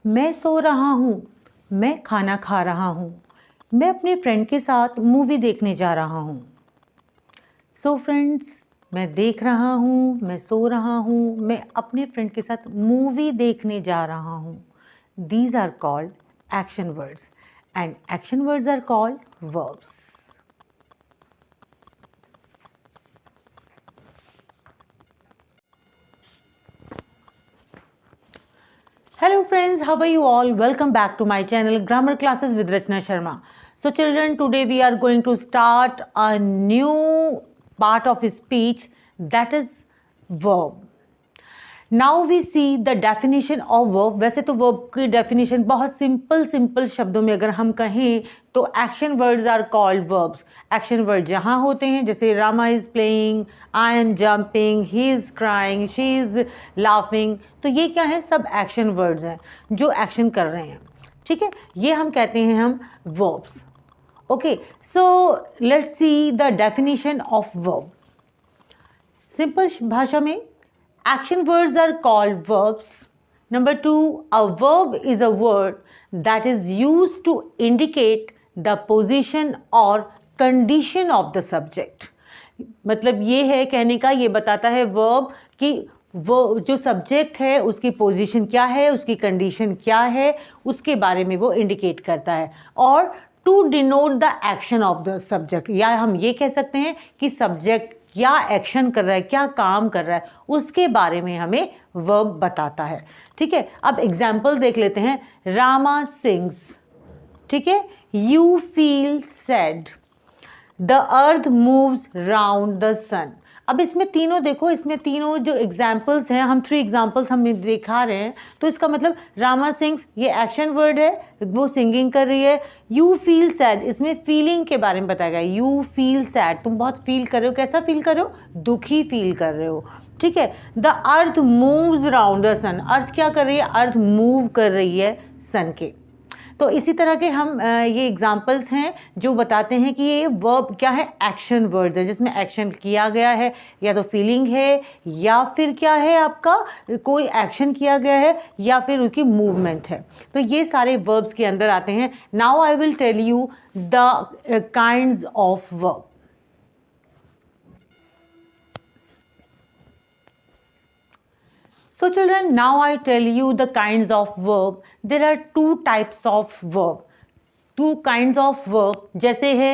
मैं सो रहा हूँ, मैं खाना खा रहा हूँ, मैं अपने फ्रेंड के साथ मूवी देखने जा रहा हूँ। सो फ्रेंड्स, मैं देख रहा हूँ, मैं सो रहा हूँ, मैं अपने फ्रेंड के साथ मूवी देखने जा रहा हूँ। These are called action words and action words are called verbs. Hello friends, how are you all? Welcome back to my channel Grammar Classes with Rachna Sharma. So children, today we are going to start a new part of speech, that is verb. Now we see the definition of verb. वैसे तो verb की definition बहुत simple शब्दों में अगर हम कहें तो action words are called verbs. Action word जहाँ होते हैं, जैसे Rama is playing, I am jumping, he is crying, she is laughing, तो ये क्या है, सब एक्शन वर्ड्स हैं जो एक्शन कर रहे हैं. ठीक है, ये हम कहते हैं हम verbs. Okay, so let's see the definition of verb. Simple भाषा में action words are called verbs. Number 2, a verb is a word that is used to indicate the position or condition of the subject. मतलब ये है कहने का, ये बताता है verb कि वो जो सब्जेक्ट है उसकी पोजीशन क्या है, उसकी कंडीशन क्या है, उसके बारे में वो इंडिकेट करता है. और to denote the action of the subject, या हम ये कह सकते हैं कि सब्जेक्ट क्या एक्शन कर रहा है, क्या काम कर रहा है, उसके बारे में हमें वर्ब बताता है. ठीक है, अब एग्जाम्पल देख लेते हैं. रामा सिंग्स. ठीक है, you feel sad, the earth moves round the sun. अब इसमें तीनों देखो, इसमें तीनों जो एग्जाम्पल्स हैं, हम 3 एग्जाम्पल्स हम दिखा रहे हैं, तो इसका मतलब रामा सिंग्स ये एक्शन वर्ड है, वो सिंगिंग कर रही है. यू फील सैड, इसमें फीलिंग के बारे में बताया गया. यू फील सैड, तुम बहुत फील कर रहे हो. कैसा फील कर रहे हो? दुखी फील कर रहे हो. ठीक है. The earth moves round the sun, earth क्या कर रही है? अर्थ मूव कर रही है सन के. तो इसी तरह के हम ये एग्जाम्पल्स हैं जो बताते हैं कि ये वर्ब क्या है, एक्शन वर्ड्स है, जिसमें एक्शन किया गया है, या तो फीलिंग है, या फिर क्या है आपका कोई एक्शन किया गया है, या फिर उसकी मूवमेंट है. तो ये सारे वर्ब्स के अंदर आते हैं. Now I will tell you the kinds of verb. So children, now I tell you the kinds of verb. There are 2 types of verb. 2 kinds of verb, जैसे है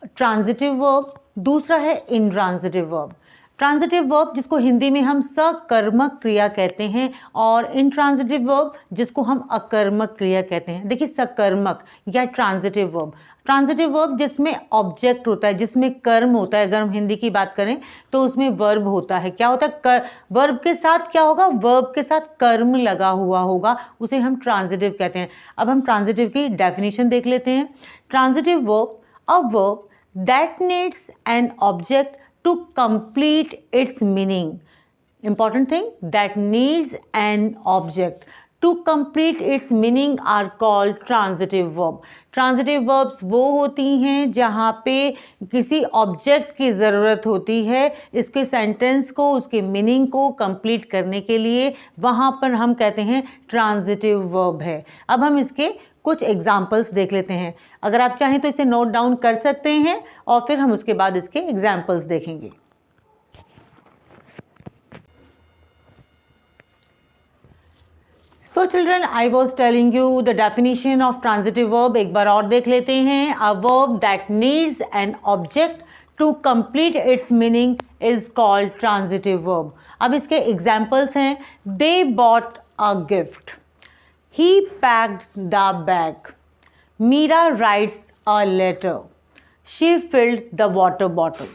ट्रांजिटिव वर्ब, दूसरा है इनट्रांजिटिव वर्ब. ट्रांजिटिव वर्ब जिसको हिंदी में हम सकर्मक क्रिया कहते हैं, और इनट्रांजिटिव वर्ब जिसको हम अकर्मक क्रिया कहते हैं. देखिए, सकर्मक या ट्रांजिटिव वर्ब, ट्रांजिटिव वर्ब जिसमें ऑब्जेक्ट होता है, जिसमें कर्म होता है. अगर हम हिंदी की बात करें तो उसमें वर्ब होता है. क्या होता है? वर्ब के साथ क्या होगा? वर्ब के साथ कर्म लगा हुआ होगा, उसे हम ट्रांजिटिव कहते हैं. अब हम ट्रांजिटिव की डेफिनेशन देख लेते हैं. Transitive verb, a verb that needs an object to complete its meaning. Important thing, that needs an object to complete its meaning are called transitive verb. Transitive verbs वो होती हैं जहाँ पे किसी ऑब्जेक्ट की ज़रूरत होती है इसके सेंटेंस को, उसके मीनिंग को कंप्लीट करने के लिए, वहाँ पर हम कहते हैं ट्रांजिटिव वर्ब है. अब हम इसके कुछ एग्जाम्पल्स देख लेते हैं. अगर आप चाहें तो इसे नोट डाउन कर सकते हैं और फिर हम उसके बाद इसके एग्जाम्पल्स देखेंगे. So children, I was telling you the definition of transitive verb. एक बार और देख लेते हैं. A verb that needs an object to complete its meaning is called transitive verb. अब इसके एग्जाम्पल्स हैं. They bought a gift. He packed the bag. Meera writes a letter. She filled the water bottle.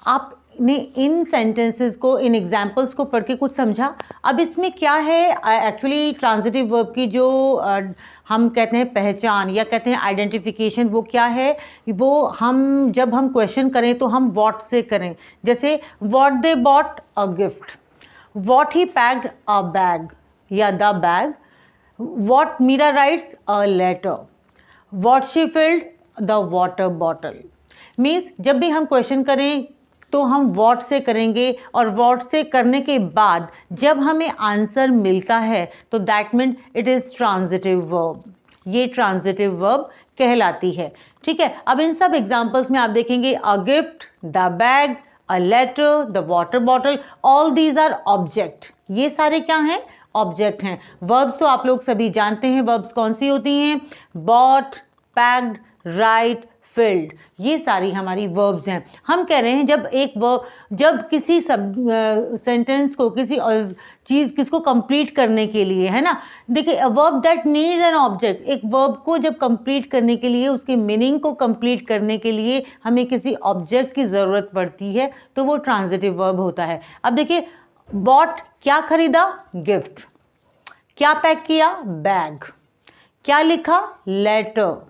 आपने इन sentences को, इन examples को पढ़ के कुछ समझा. अब इसमें क्या है, एक्चुअली ट्रांजिटिव वर्ब की जो हम कहते हैं पहचान या कहते हैं आइडेंटिफिकेशन, वो क्या है, वो हम जब हम क्वेश्चन करें तो हम व्हाट से करें. जैसे what they bought a gift, what he packed a bag या the bag, what Meera writes a letter, what she filled the water bottle. Means जब भी हम क्वेश्चन करें तो हम व्हाट से करेंगे, और व्हाट से करने के बाद जब हमें आंसर मिलता है तो that mean it is transitive verb, ये ट्रांजिटिव वर्ब कहलाती है। ठीक है, अब इन सब एग्जाम्पल्स में आप देखेंगे a gift, the bag, a letter, the water bottle, all these are object. ये सारे क्या हैं? ऑब्जेक्ट हैं। वर्ब्स तो आप लोग सभी जानते हैं, वर्ब्स कौन सी होती हैं? बॉट, पैक्ड, राइट, फिल्ड, ये सारी हमारी वर्ब्स हैं। हम कह रहे हैं जब एक वर्ब, जब किसी सब सेंटेंस को, किसी चीज़ किसको कंप्लीट करने के लिए, है ना, देखिए अ verb that needs an object, एक वर्ब को जब कंप्लीट करने के लिए, उसके मीनिंग को कंप्लीट करने के लिए हमें किसी ऑब्जेक्ट की ज़रूरत पड़ती है, तो वो ट्रांजिटिव वर्ब होता है। अब देखिए बॉट, क्या खरीदा? गिफ्ट। क्या पैक किया? बैग। क्या लिखा? लेटर।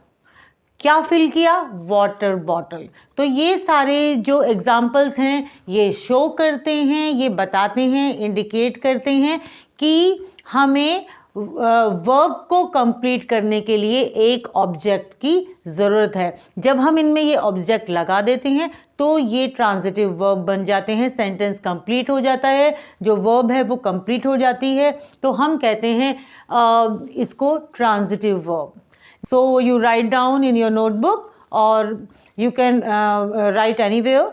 क्या फिल किया? Water bottle. तो ये सारे जो एग्जाम्पल्स हैं ये शो करते हैं, ये बताते हैं, इंडिकेट करते हैं कि हमें वर्ब को कंप्लीट करने के लिए एक ऑब्जेक्ट की ज़रूरत है। जब हम इनमें ये ऑब्जेक्ट लगा देते हैं तो ये ट्रांजिटिव वर्ब बन जाते हैं, सेंटेंस कंप्लीट हो जाता है, जो वर्ब है वो कंप्लीट हो जाती है, तो हम कहते हैं इसको transitive verb. So you write down in your notebook or you can write anywhere,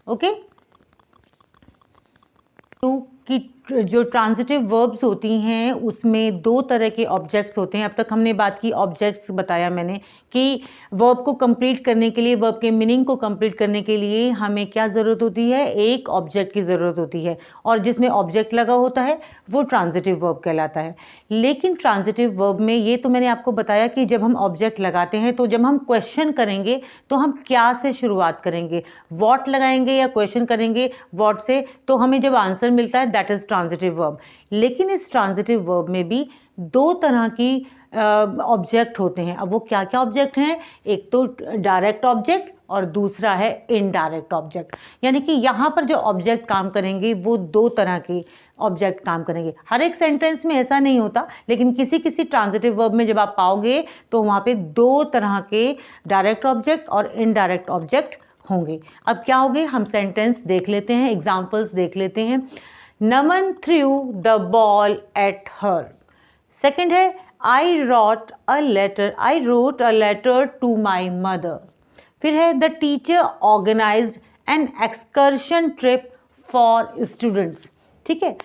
okay? तो कि जो ट्रांजिटिव वर्ब्स होती हैं उसमें दो तरह के ऑब्जेक्ट्स होते हैं। अब तक हमने बात की ऑब्जेक्ट्स, बताया मैंने कि वर्ब को कंप्लीट करने के लिए, वर्ब के मीनिंग को कंप्लीट करने के लिए हमें क्या ज़रूरत होती है? एक ऑब्जेक्ट की ज़रूरत होती है, और जिसमें ऑब्जेक्ट लगा होता है वो ट्रांजिटिव वर्ब कहलाता है। लेकिन ट्रांजिटिव वर्ब में ये तो मैंने आपको बताया कि जब हम ऑब्जेक्ट लगाते हैं तो जब हम क्वेश्चन करेंगे तो हम क्या से शुरुआत करेंगे? व्हाट लगाएंगे या क्वेश्चन करेंगे व्हाट से, तो हमें जब आंसर मिलता है दैट इज ट्रांजिटिव वर्ब। लेकिन इस ट्रांजिटिव वर्ब में भी दो तरह की ऑब्जेक्ट होते हैं। अब वो क्या क्या ऑब्जेक्ट हैं? एक तो डायरेक्ट ऑब्जेक्ट और दूसरा है इनडायरेक्ट ऑब्जेक्ट। यानी कि यहाँ पर जो ऑब्जेक्ट काम करेंगे वो दो तरह के ऑब्जेक्ट काम करेंगे। हर एक सेंटेंस में ऐसा नहीं होता, लेकिन किसी किसी ट्रांजिटिव वर्ब में जब आप पाओगे तो वहाँ पे दो तरह के डायरेक्ट ऑब्जेक्ट और इनडायरेक्ट ऑब्जेक्ट होंगे। अब क्या होंगे? हम सेंटेंस देख लेते हैं, एग्जाम्पल्स देख लेते हैं। Naman threw the ball at her. Second है I wrote a letter to my mother. फिर है the teacher organised an excursion trip for students. ठीक है,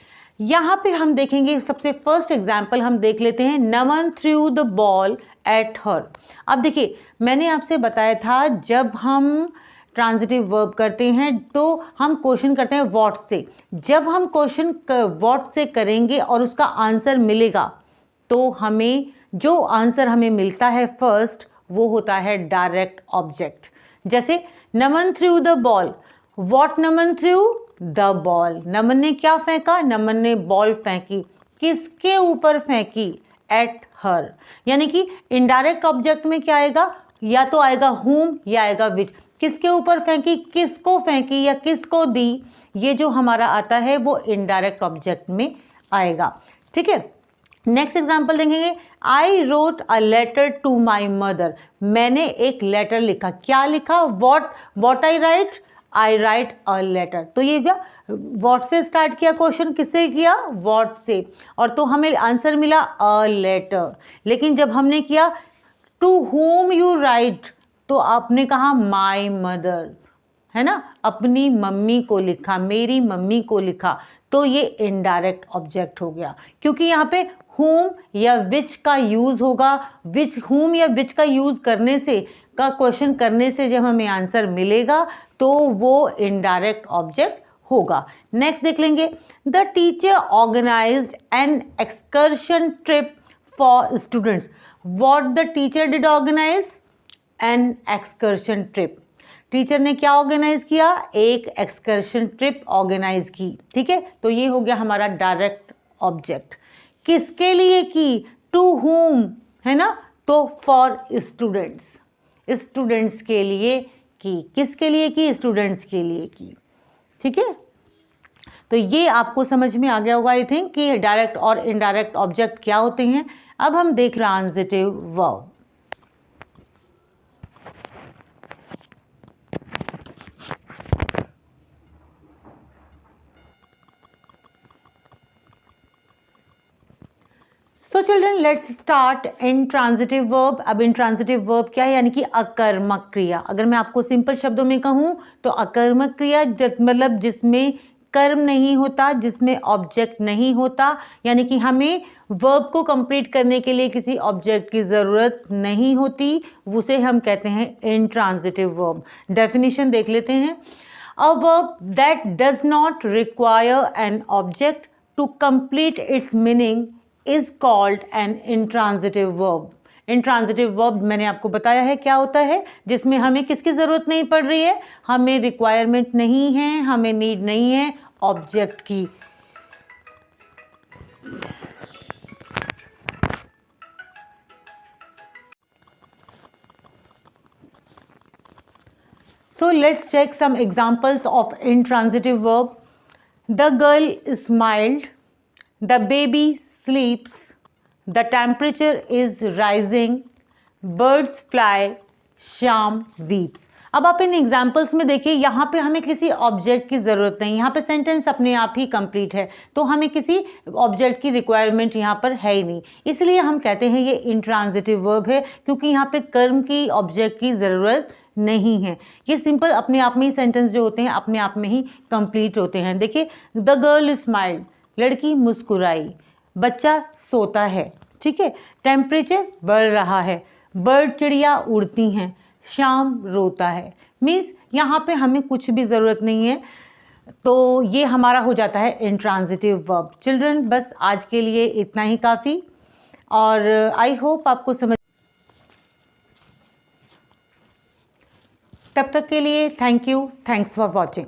यहाँ पे हम देखेंगे सबसे फर्स्ट एग्जाम्पल हम देख लेते हैं, Naman threw the ball at her. अब देखिए मैंने आपसे बताया था जब हम ट्रांजिटिव वर्ब करते हैं तो हम क्वेश्चन करते हैं व्हाट से। जब हम क्वेश्चन व्हाट से करेंगे और उसका आंसर मिलेगा तो हमें जो आंसर हमें मिलता है फर्स्ट वो होता है डायरेक्ट ऑब्जेक्ट। जैसे Naman threw the ball, what Naman threw? The ball. Naman ने क्या फेंका? नमन ने बॉल फेंकी। किसके ऊपर फेंकी? At her. यानी कि इनडायरेक्ट ऑब्जेक्ट में क्या आएगा? या तो आएगा हुम या आएगा विच। किसके ऊपर फेंकी, किसको फेंकी या किसको दी, ये जो हमारा आता है वो इनडायरेक्ट ऑब्जेक्ट में आएगा। ठीक है, नेक्स्ट एग्जाम्पल देखेंगे, I wrote a letter to my mother. मैंने एक लेटर लिखा। क्या लिखा? What I write a letter. तो ये क्या, वॉट से स्टार्ट किया क्वेश्चन, किससे किया? वॉट से, और तो हमें आंसर मिला अ लेटर। लेकिन जब हमने किया टू होम यू राइट, तो आपने कहा माई मदर, है ना, अपनी मम्मी को लिखा, मेरी मम्मी को लिखा, तो ये इनडायरेक्ट ऑब्जेक्ट हो गया, क्योंकि यहाँ पे whom या which का यूज होगा। whom या which का यूज करने से, का क्वेश्चन करने से जब हमें आंसर मिलेगा तो वो इनडायरेक्ट ऑब्जेक्ट होगा। नेक्स्ट देख लेंगे, the teacher organised an excursion trip for students. What the teacher did organise? An excursion trip. Teacher ने क्या ऑर्गेनाइज किया? एक एक्सकर्शन ट्रिप ऑर्गेनाइज की। ठीक है, तो ये हो गया हमारा डायरेक्ट ऑब्जेक्ट। किसके लिए की? टू whom, है ना, तो फॉर स्टूडेंट्स, स्टूडेंट्स के लिए की। किसके लिए की? स्टूडेंट्स के लिए की। ठीक है, तो ये आपको समझ में आ गया होगा आई थिंक कि डायरेक्ट और इनडायरेक्ट ऑब्जेक्ट क्या होते हैं। अब हम देख transitive verb. So children let's start intransitive verb. अब इंट्रांजिटिव वर्ब क्या है, यानी कि अकर्मक क्रिया। अगर मैं आपको सिंपल शब्दों में कहूँ तो अकर्मक क्रिया मतलब जिसमें कर्म नहीं होता, जिसमें ऑब्जेक्ट नहीं होता, यानी कि हमें वर्ब को कंप्लीट करने के लिए किसी ऑब्जेक्ट की ज़रूरत नहीं होती, उसे हम कहते हैं इंट्रांजिटिव वर्ब। डेफिनेशन देख लेते हैं। A verb that does not require an object to complete its meaning is called an intransitive verb. Intransitive verb मैंने आपको बताया है क्या होता है, जिसमें हमें किसकी ज़रूरत नहीं पड़ रही है, हमें रिक्वायरमेंट नहीं है, हमें नीड नहीं है ऑब्जेक्ट की। So let's check some examples of intransitive verb. The girl smiled, the baby sleeps, the temperature is rising, birds fly, Shyam weeps. अब आप इन एग्जाम्पल्स में देखिए, यहाँ पे हमें किसी ऑब्जेक्ट की ज़रूरत नहीं, यहाँ पे सेंटेंस अपने आप ही कंप्लीट है, तो हमें किसी ऑब्जेक्ट की रिक्वायरमेंट यहाँ पर है ही नहीं, इसलिए हम कहते हैं ये इंट्रांजिटिव वर्ब है, क्योंकि यहाँ पे कर्म की ऑब्जेक्ट की ज़रूरत नहीं है। ये सिंपल अपने आप में ही सेंटेंस जो होते हैं अपने आप में ही कंप्लीट होते हैं। देखिए, द गर्ल स्माइल्ड, लड़की मुस्कुराई, बच्चा सोता है, ठीक है, टेम्परेचर बढ़ रहा है, बर्ड चिड़िया उड़ती हैं, शाम रोता है। मीन्स यहाँ पे हमें कुछ भी ज़रूरत नहीं है, तो ये हमारा हो जाता है इंट्रांजिटिव वर्ब। चिल्ड्रन बस आज के लिए इतना ही काफ़ी, और आई होप आपको समझ। तब तक के लिए thank you, thanks for watching.